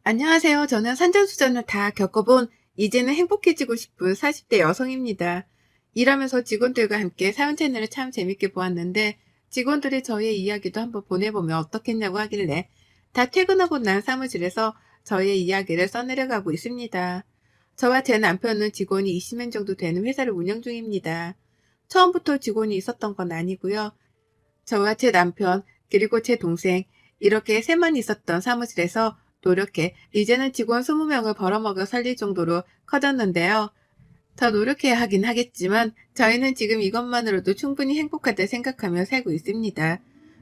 안녕하세요. 저는 산전수전을 다 겪어본 이제는 행복해지고 싶은 40대 여성입니다. 일하면서 직원들과 함께 사연 채널을 참 재밌게 보았는데 직원들이 저의 이야기도 한번 보내보면 어떻겠냐고 하길래 다 퇴근하고 난 사무실에서 저의 이야기를 써내려가고 있습니다. 저와 제 남편은 직원이 20명 정도 되는 회사를 운영 중입니다. 처음부터 직원이 있었던 건 아니고요. 저와 제 남편, 그리고 제 동생, 이렇게 셋만 있었던 사무실에서 노력해 이제는 직원 20명을 벌어먹여 살릴 정도로 커졌는데요. 더 노력해야 하긴 하겠지만 저희는 지금 이것만으로도 충분히 행복하다 생각하며 살고 있습니다.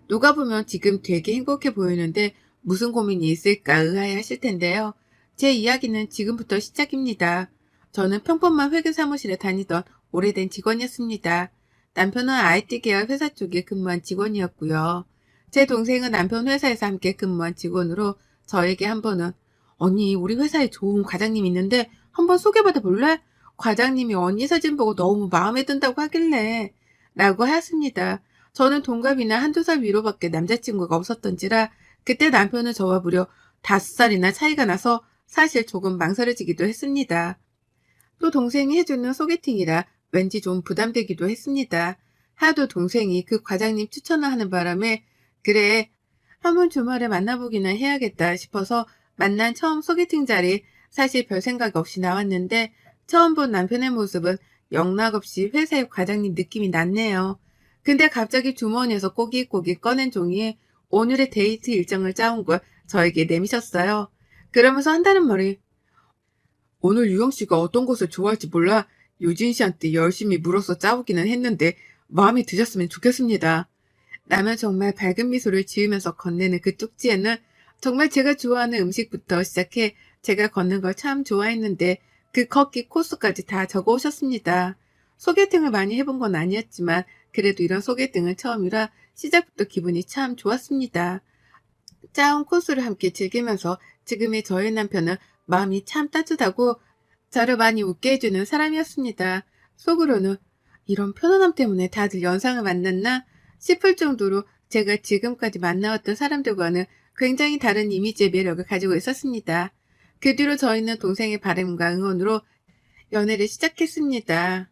누가 보면 지금 되게 행복해 보이는데 무슨 고민이 있을까 의아해 하실 텐데요. 제 이야기는 지금부터 시작입니다. 저는 평범한 회계 사무실에 다니던 오래된 직원이었습니다. 남편은 IT 계열 회사 쪽에 근무한 직원이었고요. 제 동생은 남편 회사에서 함께 근무한 직원으로 저에게 한 번은 언니 우리 회사에 좋은 과장님 있는데 한번 소개받아 볼래? 과장님이 언니 사진 보고 너무 마음에 든다고 하길래 라고 하였습니다. 저는 동갑이나 한두 살 위로밖에 남자친구가 없었던지라 그때 남편은 저와 무려 5살이나 차이가 나서 사실 조금 망설여지기도 했습니다. 또 동생이 해주는 소개팅이라 왠지 좀 부담되기도 했습니다. 하도 동생이 그 과장님 추천을 하는 바람에 그래 한번 주말에 만나보기나 해야겠다 싶어서 만난 처음 소개팅 자리 사실 별 생각 없이 나왔는데 처음 본 남편의 모습은 영락없이 회사의 과장님 느낌이 났네요. 근데 갑자기 주머니에서 꼬깃꼬깃 꺼낸 종이에 오늘의 데이트 일정을 짜온 걸 저에게 내미셨어요. 그러면서 한다는 말이 오늘 유영 씨가 어떤 것을 좋아할지 몰라 유진 씨한테 열심히 물어서 짜오기는 했는데 마음에 드셨으면 좋겠습니다. 라면 정말 밝은 미소를 지으면서 건네는 그 쪽지에는 정말 제가 좋아하는 음식부터 시작해 제가 걷는 걸 참 좋아했는데 그 걷기 코스까지 다 적어 오셨습니다. 소개팅을 많이 해본 건 아니었지만 그래도 이런 소개팅은 처음이라 시작부터 기분이 참 좋았습니다. 짜온 코스를 함께 즐기면서 지금의 저의 남편은 마음이 참 따뜻하고 저를 많이 웃게 해주는 사람이었습니다. 속으로는 이런 편안함 때문에 다들 연상을 만났나 싶을 정도로 제가 지금까지 만나왔던 사람들과는 굉장히 다른 이미지의 매력을 가지고 있었습니다. 그 뒤로 저희는 동생의 바람과 응원으로 연애를 시작했습니다.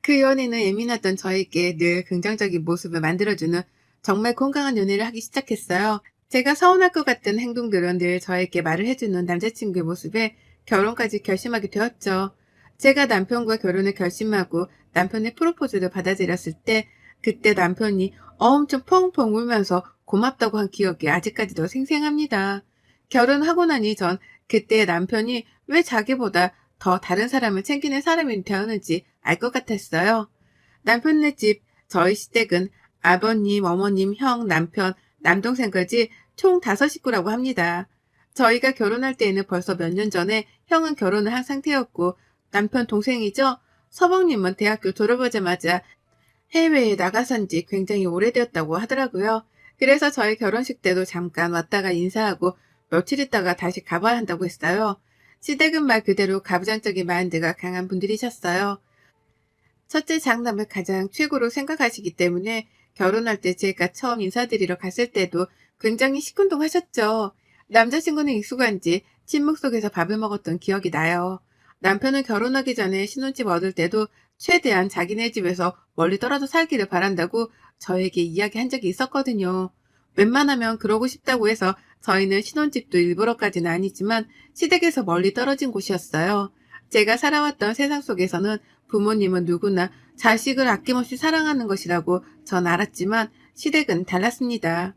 그 연애는 예민했던 저에게 늘 긍정적인 모습을 만들어주는 정말 건강한 연애를 하기 시작했어요. 제가 서운할 것 같은 행동들은 늘 저에게 말을 해주는 남자친구의 모습에 결혼까지 결심하게 되었죠. 제가 남편과 결혼을 결심하고 남편의 프로포즈를 받아들였을 때 그때 남편이 엄청 펑펑 울면서 고맙다고 한 기억이 아직까지도 생생합니다. 결혼하고 나니 전 그때 남편이 왜 자기보다 더 다른 사람을 챙기는 사람이 되었는지 알 것 같았어요. 남편네 집 저희 시댁은 아버님, 어머님, 형, 남편, 남동생까지 총 5식구라고 합니다. 저희가 결혼할 때에는 벌써 몇 년 전에 형은 결혼을 한 상태였고 남편 동생이죠. 서방님은 대학교 졸업하자마자 해외에 나가 산 지 굉장히 오래되었다고 하더라고요. 그래서 저희 결혼식 때도 잠깐 왔다가 인사하고 며칠 있다가 다시 가봐야 한다고 했어요. 시댁은 말 그대로 가부장적인 마인드가 강한 분들이셨어요. 첫째 장남을 가장 최고로 생각하시기 때문에 결혼할 때 제가 처음 인사드리러 갔을 때도 굉장히 시큰둥하셨죠. 남자친구는 익숙한지 침묵 속에서 밥을 먹었던 기억이 나요. 남편은 결혼하기 전에 신혼집 얻을 때도 최대한 자기네 집에서 멀리 떨어져 살기를 바란다고 저에게 이야기한 적이 있었거든요. 웬만하면 그러고 싶다고 해서 저희는 신혼집도 일부러까지는 아니지만 시댁에서 멀리 떨어진 곳이었어요. 제가 살아왔던 세상 속에서는 부모님은 누구나 자식을 아낌없이 사랑하는 것이라고 전 알았지만 시댁은 달랐습니다.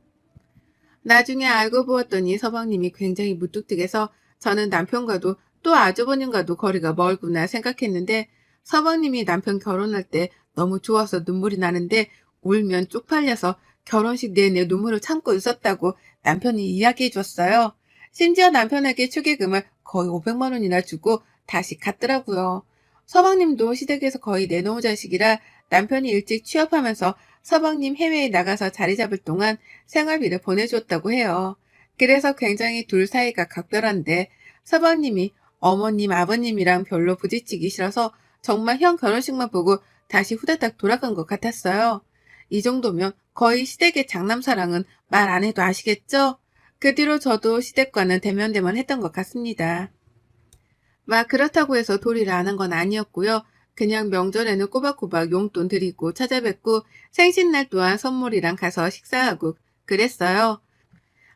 나중에 알고 보았더니 서방님이 굉장히 무뚝뚝해서 저는 남편과도 또 아주버님과도 거리가 멀구나 생각했는데 서방님이 남편 결혼할 때 너무 좋아서 눈물이 나는데 울면 쪽팔려서 결혼식 내내 눈물을 참고 있었다고 남편이 이야기해 줬어요. 심지어 남편에게 축의금을 거의 500만 원이나 주고 다시 갔더라고요. 서방님도 시댁에서 거의 내놓은 자식이라 남편이 일찍 취업하면서 서방님 해외에 나가서 자리 잡을 동안 생활비를 보내줬다고 해요. 그래서 굉장히 둘 사이가 각별한데 서방님이 어머님, 아버님이랑 별로 부딪히기 싫어서 정말 형 결혼식만 보고 다시 후다닥 돌아간 것 같았어요. 이 정도면 거의 시댁의 장남사랑은 말 안 해도 아시겠죠? 그 뒤로 저도 시댁과는 대면대면 했던 것 같습니다. 막 그렇다고 해서 도리를 안 한 건 아니었고요. 그냥 명절에는 꼬박꼬박 용돈 드리고 찾아뵙고 생신날 또한 선물이랑 가서 식사하고 그랬어요.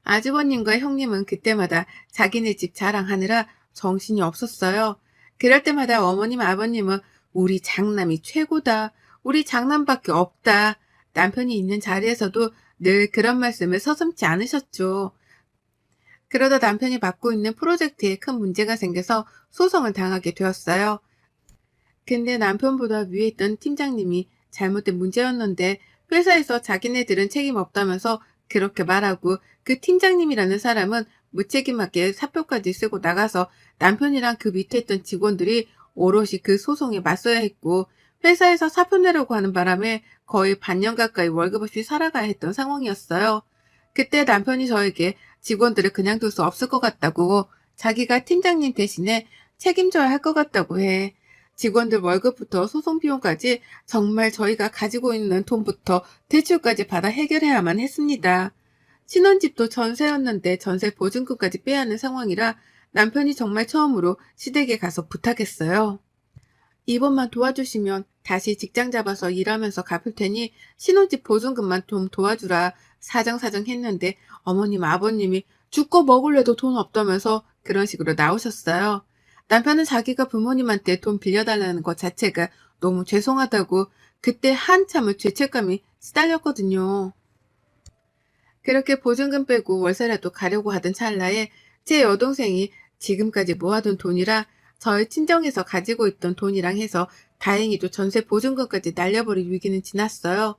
아주버님과 형님은 그때마다 자기네 집 자랑하느라 정신이 없었어요. 그럴 때마다 어머님, 아버님은 우리 장남이 최고다. 우리 장남밖에 없다. 남편이 있는 자리에서도 늘 그런 말씀을 서슴지 않으셨죠. 그러다 남편이 맡고 있는 프로젝트에 큰 문제가 생겨서 소송을 당하게 되었어요. 근데 남편보다 위에 있던 팀장님이 잘못된 문제였는데 회사에서 자기네들은 책임 없다면서 그렇게 말하고 그 팀장님이라는 사람은 무책임하게 사표까지 쓰고 나가서 남편이랑 그 밑에 있던 직원들이 오롯이 그 소송에 맞서야 했고 회사에서 사표 내려고 하는 바람에 거의 반년 가까이 월급 없이 살아가야 했던 상황이었어요. 그때 남편이 저에게 직원들을 그냥 둘 수 없을 것 같다고 자기가 팀장님 대신에 책임져야 할 것 같다고 해. 직원들 월급부터 소송 비용까지 정말 저희가 가지고 있는 돈부터 대출까지 받아 해결해야만 했습니다. 신혼집도 전세였는데 전세 보증금까지 빼야 하는 상황이라 남편이 정말 처음으로 시댁에 가서 부탁했어요. 이번만 도와주시면 다시 직장 잡아서 일하면서 갚을 테니 신혼집 보증금만 좀 도와주라 사정사정 했는데 어머님 아버님이 죽고 먹을래도 돈 없다면서 그런 식으로 나오셨어요. 남편은 자기가 부모님한테 돈 빌려달라는 것 자체가 너무 죄송하다고 그때 한참을 죄책감이 시달렸거든요. 그렇게 보증금 빼고 월세라도 가려고 하던 찰나에 제 여동생이 지금까지 모아둔 돈이라 저희 친정에서 가지고 있던 돈이랑 해서 다행히도 전세 보증금까지 날려버릴 위기는 지났어요.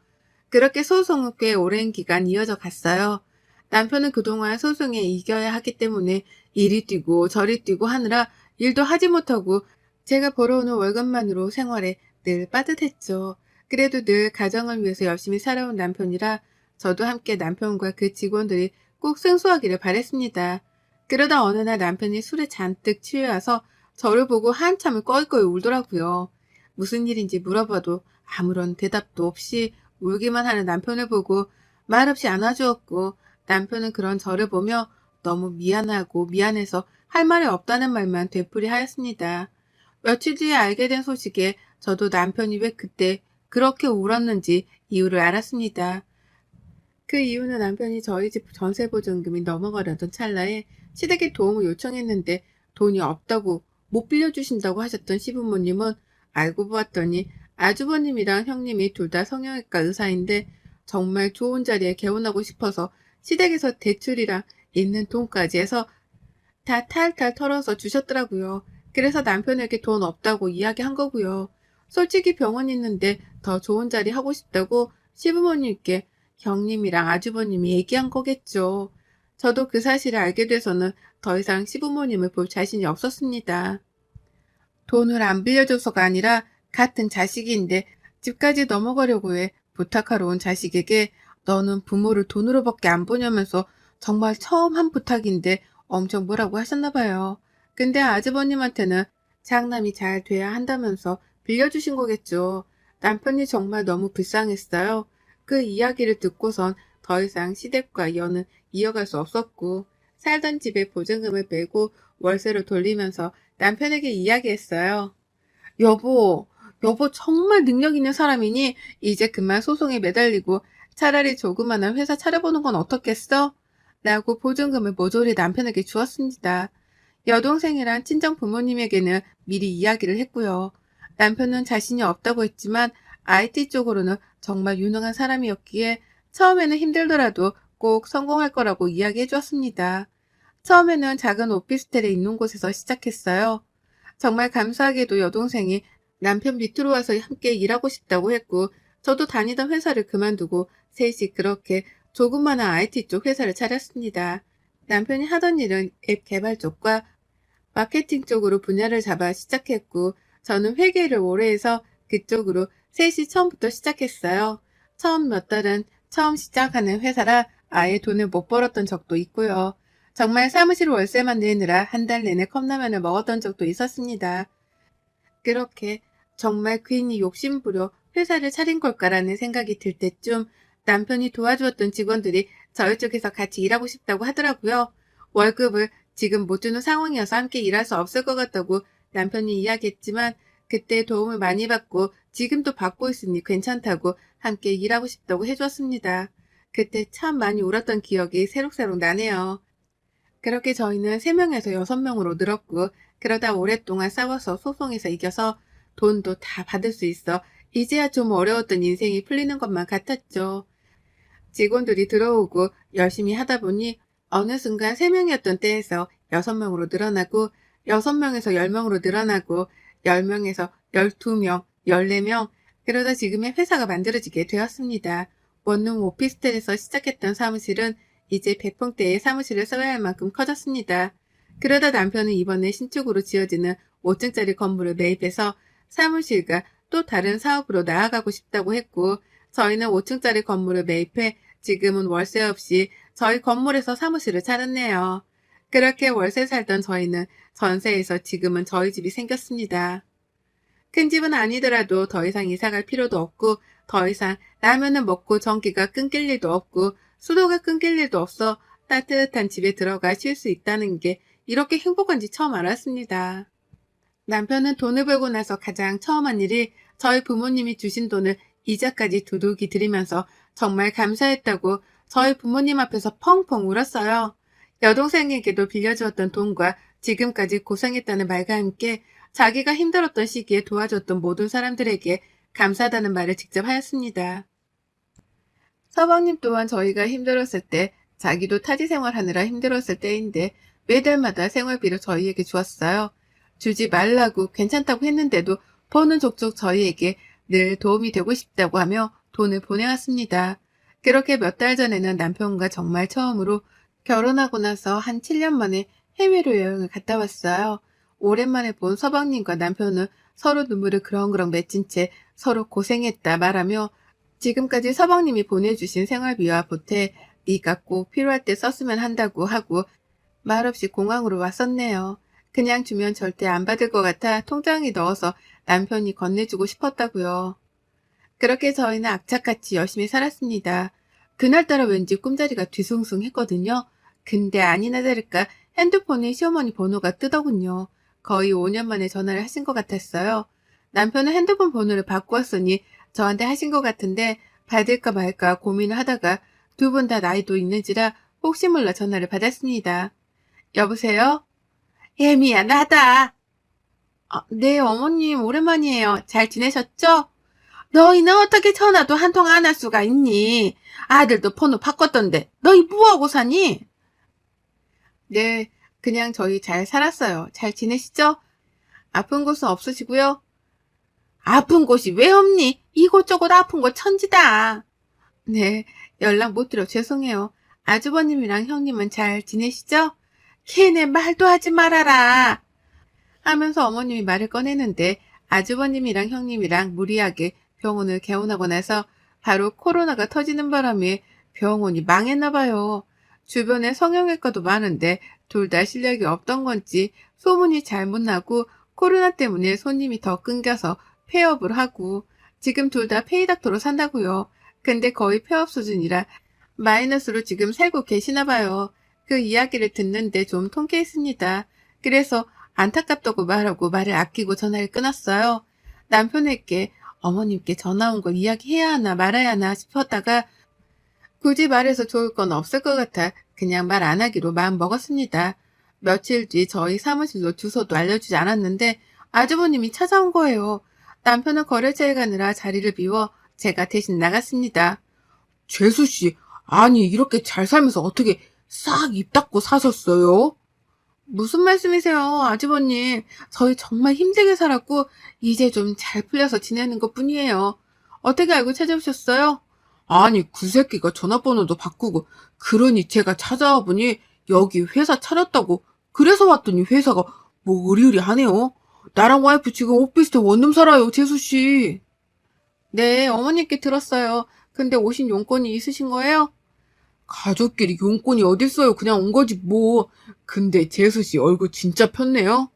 그렇게 소송은 꽤 오랜 기간 이어져 갔어요. 남편은 그동안 소송에 이겨야 하기 때문에 이리 뛰고 저리 뛰고 하느라 일도 하지 못하고 제가 벌어오는 월급만으로 생활에 늘 빠듯했죠. 그래도 늘 가정을 위해서 열심히 살아온 남편이라 저도 함께 남편과 그 직원들이 꼭 승소하기를 바랬습니다. 그러다 어느 날 남편이 술에 잔뜩 취해와서 저를 보고 한참을 껄껄 울더라고요. 무슨 일인지 물어봐도 아무런 대답도 없이 울기만 하는 남편을 보고 말없이 안아주었고 남편은 그런 저를 보며 너무 미안하고 미안해서 할 말이 없다는 말만 되풀이하였습니다. 며칠 뒤에 알게 된 소식에 저도 남편이 왜 그때 그렇게 울었는지 이유를 알았습니다. 그 이유는 남편이 저희 집 전세보증금이 넘어가려던 찰나에 시댁에 도움을 요청했는데 돈이 없다고 못 빌려주신다고 하셨던 시부모님은 알고 보았더니 아주버님이랑 형님이 둘 다 성형외과 의사인데 정말 좋은 자리에 개원하고 싶어서 시댁에서 대출이랑 있는 돈까지 해서 다 탈탈 털어서 주셨더라고요. 그래서 남편에게 돈 없다고 이야기한 거고요. 솔직히 병원 있는데 더 좋은 자리 하고 싶다고 시부모님께 형님이랑 아주버님이 얘기한 거겠죠. 저도 그 사실을 알게 돼서는 더 이상 시부모님을 볼 자신이 없었습니다. 돈을 안 빌려줘서가 아니라 같은 자식인데 집까지 넘어가려고 해 부탁하러 온 자식에게 너는 부모를 돈으로밖에 안 보냐면서 정말 처음 한 부탁인데 엄청 뭐라고 하셨나 봐요. 근데 아주버님한테는 장남이 잘 돼야 한다면서 빌려주신 거겠죠. 남편이 정말 너무 불쌍했어요. 그 이야기를 듣고선 더 이상 시댁과 연은 이어갈 수 없었고 살던 집에 보증금을 빼고 월세를 돌리면서 남편에게 이야기했어요. 여보, 여보 정말 능력 있는 사람이니 이제 그만 소송에 매달리고 차라리 조그마한 회사 차려보는 건 어떻겠어? 라고 보증금을 모조리 남편에게 주었습니다. 여동생이랑 친정 부모님에게는 미리 이야기를 했고요. 남편은 자신이 없다고 했지만 IT 쪽으로는 정말 유능한 사람이었기에 처음에는 힘들더라도 꼭 성공할 거라고 이야기해 주었습니다. 처음에는 작은 오피스텔에 있는 곳에서 시작했어요. 정말 감사하게도 여동생이 남편 밑으로 와서 함께 일하고 싶다고 했고 저도 다니던 회사를 그만두고 셋이 그렇게 조그마한 IT 쪽 회사를 차렸습니다. 남편이 하던 일은 앱 개발 쪽과 마케팅 쪽으로 분야를 잡아 시작했고 저는 회계를 오래 해서 그쪽으로 셋이 처음부터 시작했어요. 처음 몇 달은 처음 시작하는 회사라 아예 돈을 못 벌었던 적도 있고요. 정말 사무실 월세만 내느라 한 달 내내 컵라면을 먹었던 적도 있었습니다. 그렇게 정말 괜히 욕심부려 회사를 차린 걸까라는 생각이 들 때쯤 남편이 도와주었던 직원들이 저희 쪽에서 같이 일하고 싶다고 하더라고요. 월급을 지금 못 주는 상황이어서 함께 일할 수 없을 것 같다고 남편이 이야기했지만 그때 도움을 많이 받고 지금도 받고 있으니 괜찮다고 함께 일하고 싶다고 해줬습니다. 그때 참 많이 울었던 기억이 새록새록 나네요. 그렇게 저희는 3명에서 6명으로 늘었고 그러다 오랫동안 싸워서 소송에서 이겨서 돈도 다 받을 수 있어 이제야 좀 어려웠던 인생이 풀리는 것만 같았죠. 직원들이 들어오고 열심히 하다 보니 어느 순간 3명이었던 때에서 6명으로 늘어나고 6명에서 10명으로 늘어나고 10명에서 12명, 14명 그러다 지금의 회사가 만들어지게 되었습니다. 원룸 오피스텔에서 시작했던 사무실은 이제 100평대의 사무실을 써야 할 만큼 커졌습니다. 그러다 남편은 이번에 신축으로 지어지는 5층짜리 건물을 매입해서 사무실과 또 다른 사업으로 나아가고 싶다고 했고 저희는 5층짜리 건물을 매입해 지금은 월세 없이 저희 건물에서 사무실을 차렸네요. 그렇게 월세 살던 저희는 전세에서 지금은 저희 집이 생겼습니다. 큰 집은 아니더라도 더 이상 이사 갈 필요도 없고 더 이상 라면을 먹고 전기가 끊길 일도 없고 수도가 끊길 일도 없어 따뜻한 집에 들어가 쉴 수 있다는 게 이렇게 행복한지 처음 알았습니다. 남편은 돈을 벌고 나서 가장 처음 한 일이 저희 부모님이 주신 돈을 이자까지 두둑이 드리면서 정말 감사했다고 저희 부모님 앞에서 펑펑 울었어요. 여동생에게도 빌려주었던 돈과 지금까지 고생했다는 말과 함께 자기가 힘들었던 시기에 도와줬던 모든 사람들에게 감사하다는 말을 직접 하였습니다. 서방님 또한 저희가 힘들었을 때 자기도 타지 생활하느라 힘들었을 때인데 매달마다 생활비를 저희에게 주었어요. 주지 말라고 괜찮다고 했는데도 버는 족족 저희에게 늘 도움이 되고 싶다고 하며 돈을 보내왔습니다. 그렇게 몇 달 전에는 남편과 정말 처음으로 결혼하고 나서 한 7년 만에 해외로 여행을 갔다 왔어요. 오랜만에 본 서방님과 남편은 서로 눈물을 그렁그렁 맺힌 채 서로 고생했다 말하며 지금까지 서방님이 보내주신 생활비와 보태 네가 꼭 필요할 때 썼으면 한다고 하고 말없이 공항으로 왔었네요. 그냥 주면 절대 안 받을 것 같아 통장에 넣어서 남편이 건네주고 싶었다고요. 그렇게 저희는 악착같이 열심히 살았습니다. 그날따라 왠지 꿈자리가 뒤숭숭했거든요. 근데 아니나 다를까 핸드폰에 시어머니 번호가 뜨더군요. 거의 5년 만에 전화를 하신 것 같았어요. 남편은 핸드폰 번호를 바꾸었으니 저한테 하신 것 같은데 받을까 말까 고민을 하다가 두 분 다 나이도 있는지라 혹시 몰라 전화를 받았습니다. 여보세요? 예, 미안하다. 네, 어머님 오랜만이에요. 잘 지내셨죠? 너희는 어떻게 전화도 한 통 안 할 수가 있니? 아들도 번호 바꿨던데 너희 뭐하고 사니? 네, 그냥 저희 잘 살았어요. 잘 지내시죠? 아픈 곳은 없으시고요? 아픈 곳이 왜 없니? 이곳저곳 아픈 곳 천지다. 네, 연락 못 드려 죄송해요. 아주버님이랑 형님은 잘 지내시죠? 걔네 말도 하지 말아라. 하면서 어머님이 말을 꺼내는데 아주버님이랑 형님이랑 무리하게 병원을 개원하고 나서 바로 코로나가 터지는 바람에 병원이 망했나 봐요. 주변에 성형외과도 많은데 둘 다 실력이 없던 건지 소문이 잘못 나고 코로나 때문에 손님이 더 끊겨서 폐업을 하고 지금 둘 다 페이닥터로 산다고요. 근데 거의 폐업 수준이라 마이너스로 지금 살고 계시나 봐요. 그 이야기를 듣는데 좀 통쾌했습니다. 그래서 안타깝다고 말하고 말을 아끼고 전화를 끊었어요. 남편에게 어머님께 전화 온 걸 이야기해야 하나 말아야 하나 싶었다가 굳이 말해서 좋을 건 없을 것 같아 그냥 말 안 하기로 마음 먹었습니다. 며칠 뒤 저희 사무실로 주소도 알려주지 않았는데 아주버님이 찾아온 거예요. 남편은 거래처에 가느라 자리를 비워 제가 대신 나갔습니다. 재수씨, 아니 이렇게 잘 살면서 어떻게 싹 입 닫고 사셨어요? 무슨 말씀이세요, 아주버님. 저희 정말 힘들게 살았고 이제 좀 잘 풀려서 지내는 것뿐이에요. 어떻게 알고 찾아오셨어요? 아니 그 새끼가 전화번호도 바꾸고 그러니 제가 찾아와 보니 여기 회사 차렸다고 그래서 왔더니 회사가 뭐 으리으리하네요. 나랑 와이프 지금 오피스텔 원룸 살아요, 재수씨. 네, 어머님께 들었어요. 근데 오신 용건이 있으신 거예요? 가족끼리 용건이 어딨어요. 그냥 온 거지 뭐. 근데 재수씨 얼굴 진짜 폈네요.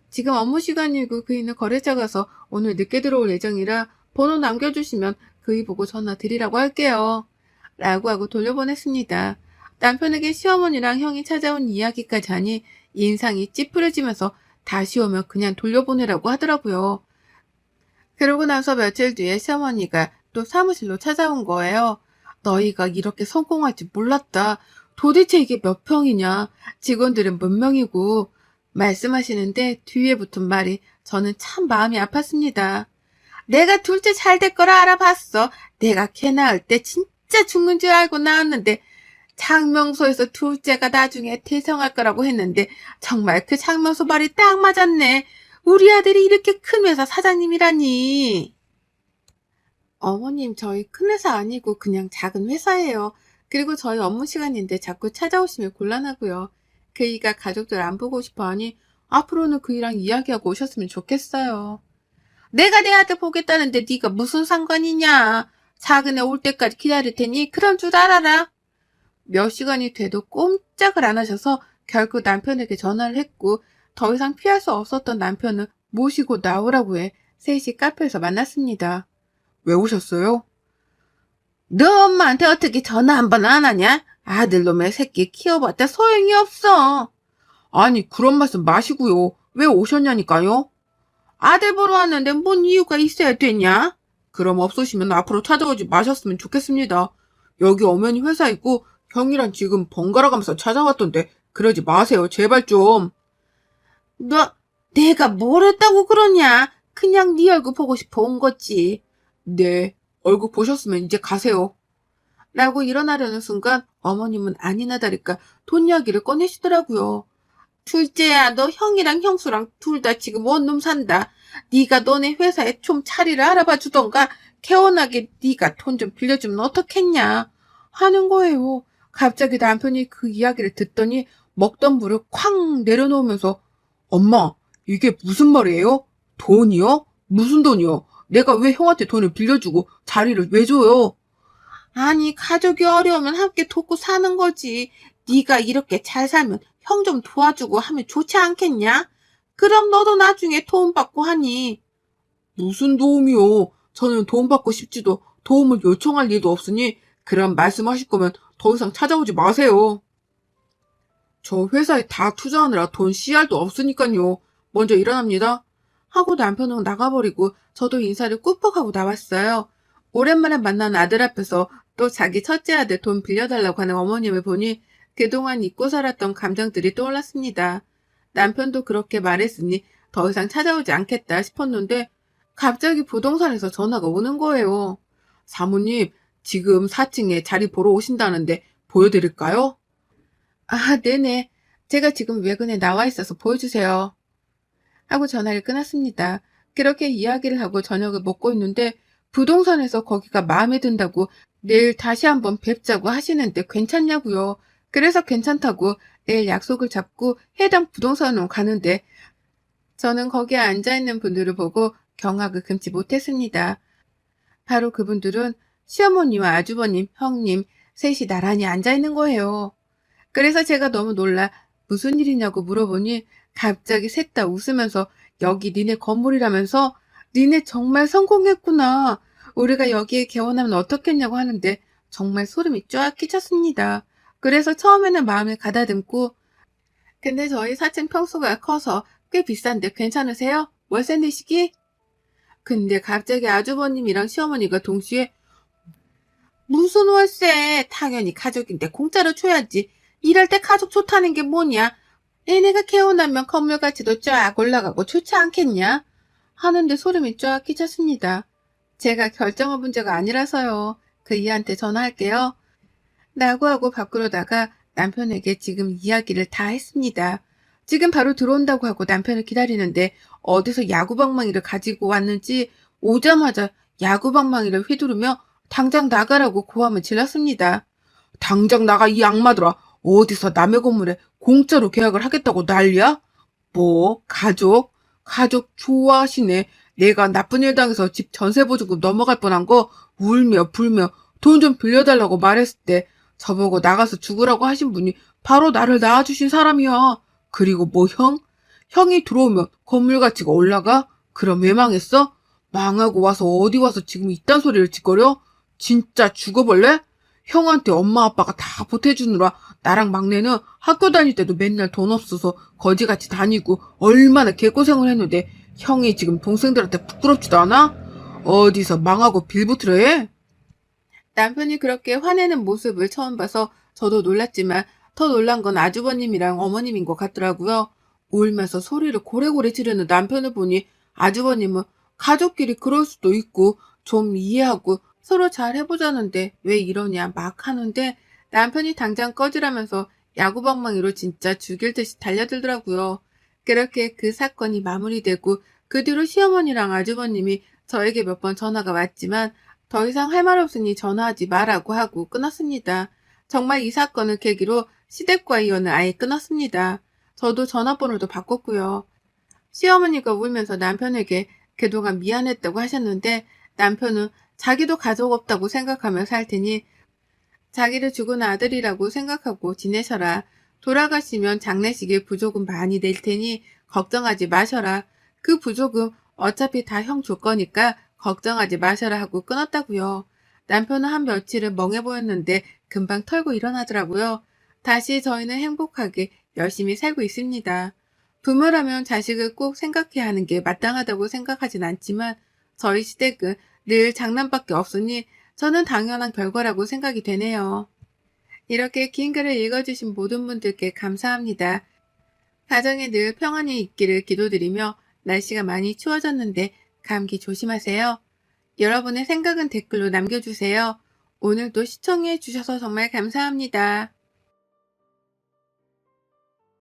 지금 업무 시간이고 그이는 거래처 가서 오늘 늦게 들어올 예정이라 번호 남겨주시면 그이 보고 전화 드리라고 할게요. 라고 하고 돌려보냈습니다. 남편에게 시어머니랑 형이 찾아온 이야기까지 하니 인상이 찌푸려지면서 다시 오면 그냥 돌려보내라고 하더라고요. 그러고 나서 며칠 뒤에 시어머니가 또 사무실로 찾아온 거예요. 너희가 이렇게 성공할 줄 몰랐다. 도대체 이게 몇 평이냐? 직원들은 몇 명이고? 말씀하시는데 뒤에 붙은 말이 저는 참 마음이 아팠습니다. 내가 둘째 잘 될 거라 알아봤어. 내가 걔 낳을 때 진짜 죽는 줄 알고 낳았는데 장명소에서 둘째가 나중에 태생할 거라고 했는데 정말 그 장명소 말이 딱 맞았네. 우리 아들이 이렇게 큰 회사 사장님이라니. 어머님, 저희 큰 회사 아니고 그냥 작은 회사예요. 그리고 저희 업무 시간인데 자꾸 찾아오시면 곤란하고요. 그 이가 가족들 안 보고 싶어 하니 앞으로는 그이랑 이야기하고 오셨으면 좋겠어요. 내가 내 아들 보겠다는데 네가 무슨 상관이냐. 작은 애 올 때까지 기다릴 테니 그런 줄 알아라. 몇 시간이 돼도 꼼짝을 안 하셔서 결국 남편에게 전화를 했고 더 이상 피할 수 없었던 남편은 모시고 나오라고 해 셋이 카페에서 만났습니다. 왜 오셨어요? 너 엄마한테 어떻게 전화 한 번 안 하냐? 아들놈의 새끼 키워봤자 소용이 없어. 아니 그런 말씀 마시고요. 왜 오셨냐니까요? 아들 보러 왔는데 뭔 이유가 있어야 되냐? 그럼 없으시면 앞으로 찾아오지 마셨으면 좋겠습니다. 여기 엄연히 회사이고 형이랑 지금 번갈아 가면서 찾아왔던데 그러지 마세요. 제발 좀. 내가 뭘 했다고 그러냐? 그냥 네 얼굴 보고 싶어 온 거지. 네, 얼굴 보셨으면 이제 가세요. 라고 일어나려는 순간 어머님은 아니나 다를까 돈 이야기를 꺼내시더라고요. 둘째야, 너 형이랑 형수랑 둘 다 지금 원룸 산다. 네가 너네 회사에 좀 자리를 알아봐 주던가 개원하게 네가 돈 좀 빌려주면 어떻겠냐 하는 거예요. 갑자기 남편이 그 이야기를 듣더니 먹던 물을 쾅 내려놓으면서 엄마, 이게 무슨 말이에요? 돈이요? 무슨 돈이요? 내가 왜 형한테 돈을 빌려주고 자리를 왜 줘요? 아니, 가족이 어려우면 함께 돕고 사는 거지. 네가 이렇게 잘 살면 형 좀 도와주고 하면 좋지 않겠냐? 그럼 너도 나중에 도움받고 하니. 무슨 도움이요? 저는 도움받고 싶지도 도움을 요청할 일도 없으니 그럼 말씀하실 거면 더 이상 찾아오지 마세요. 저 회사에 다 투자하느라 돈 씨알도 없으니까요. 먼저 일어납니다. 하고 남편은 나가버리고 저도 인사를 꾹꾹 하고 나왔어요. 오랜만에 만난 아들 앞에서 또 자기 첫째 아들 돈 빌려달라고 하는 어머님을 보니 그동안 잊고 살았던 감정들이 떠올랐습니다. 남편도 그렇게 말했으니 더 이상 찾아오지 않겠다 싶었는데 갑자기 부동산에서 전화가 오는 거예요. 사모님, 지금 4층에 자리 보러 오신다는데 보여드릴까요? 아, 네네. 제가 지금 외근에 나와 있어서 보여주세요. 하고 전화를 끊었습니다. 그렇게 이야기를 하고 저녁을 먹고 있는데 부동산에서 거기가 마음에 든다고 내일 다시 한번 뵙자고 하시는데 괜찮냐고요. 그래서 괜찮다고 내일 약속을 잡고 해당 부동산으로 가는데 저는 거기에 앉아있는 분들을 보고 경악을 금치 못했습니다. 바로 그분들은 시어머니와 아주버님, 형님 셋이 나란히 앉아있는 거예요. 그래서 제가 너무 놀라 무슨 일이냐고 물어보니 갑자기 셋 다 웃으면서 여기 니네 건물이라면서 니네 정말 성공했구나. 우리가 여기에 개원하면 어떻겠냐고 하는데 정말 소름이 쫙 끼쳤습니다. 그래서 처음에는 마음을 가다듬고 근데 저희 4층 평수가 커서 꽤 비싼데 괜찮으세요? 월세 내시기? 근데 갑자기 아주버님이랑 시어머니가 동시에 무슨 월세? 당연히 가족인데 공짜로 줘야지. 이럴 때 가족 좋다는 게 뭐냐? 얘네가 개원하면 건물 가치도 쫙 올라가고 좋지 않겠냐? 하는데 소름이 쫙 끼쳤습니다. 제가 결정한 문제가 아니라서요. 그 이한테 전화할게요. 라고 하고 밖으로 나가 남편에게 지금 이야기를 다 했습니다. 지금 바로 들어온다고 하고 남편을 기다리는데 어디서 야구방망이를 가지고 왔는지 오자마자 야구방망이를 휘두르며 당장 나가라고 고함을 질렀습니다. 당장 나가 이 악마들아. 어디서 남의 건물에 공짜로 계약을 하겠다고 난리야? 뭐 가족 좋아하시네. 내가 나쁜 일 당해서 집 전세보증금 넘어갈 뻔한 거 울며 불며 돈 좀 빌려달라고 말했을 때 저보고 나가서 죽으라고 하신 분이 바로 나를 낳아주신 사람이야. 그리고 뭐 형이 들어오면 건물 가치가 올라가? 그럼 왜 망했어? 망하고 와서 어디 와서 지금 이딴 소리를 짓거려? 진짜 죽어볼래? 형한테 엄마 아빠가 다 보태주느라 나랑 막내는 학교 다닐 때도 맨날 돈 없어서 거지같이 다니고 얼마나 개고생을 했는데 형이 지금 동생들한테 부끄럽지도 않아? 어디서 망하고 빌붙으려 해? 남편이 그렇게 화내는 모습을 처음 봐서 저도 놀랐지만 더 놀란 건 아주버님이랑 어머님인 것 같더라고요. 울면서 소리를 고래고래 지르는 남편을 보니 아주버님은 가족끼리 그럴 수도 있고 좀 이해하고 서로 잘 해보자는데 왜 이러냐 막 하는데 남편이 당장 꺼지라면서 야구방망이로 진짜 죽일 듯이 달려들더라고요. 그렇게 그 사건이 마무리되고 그 뒤로 시어머니랑 아주버님이 저에게 몇 번 전화가 왔지만 더 이상 할 말 없으니 전화하지 마라고 하고 끊었습니다. 정말 이 사건을 계기로 시댁과 이혼을 아예 끊었습니다. 저도 전화번호도 바꿨고요. 시어머니가 울면서 남편에게 그동안 미안했다고 하셨는데 남편은 자기도 가족 없다고 생각하며 살 테니 자기를 죽은 아들이라고 생각하고 지내셔라. 돌아가시면 장례식에 부조금 많이 낼 테니 걱정하지 마셔라. 그 부조금 어차피 다 형 줄 거니까 걱정하지 마셔라 하고 끊었다고요. 남편은 한 며칠은 멍해 보였는데 금방 털고 일어나더라고요. 다시 저희는 행복하게 열심히 살고 있습니다. 부모라면 자식을 꼭 생각해야 하는 게 마땅하다고 생각하진 않지만 저희 시댁은 늘 장난밖에 없으니 저는 당연한 결과라고 생각이 되네요. 이렇게 긴 글을 읽어주신 모든 분들께 감사합니다. 가정에 늘 평안이 있기를 기도드리며 날씨가 많이 추워졌는데 감기 조심하세요. 여러분의 생각은 댓글로 남겨주세요. 오늘도 시청해 주셔서 정말 감사합니다.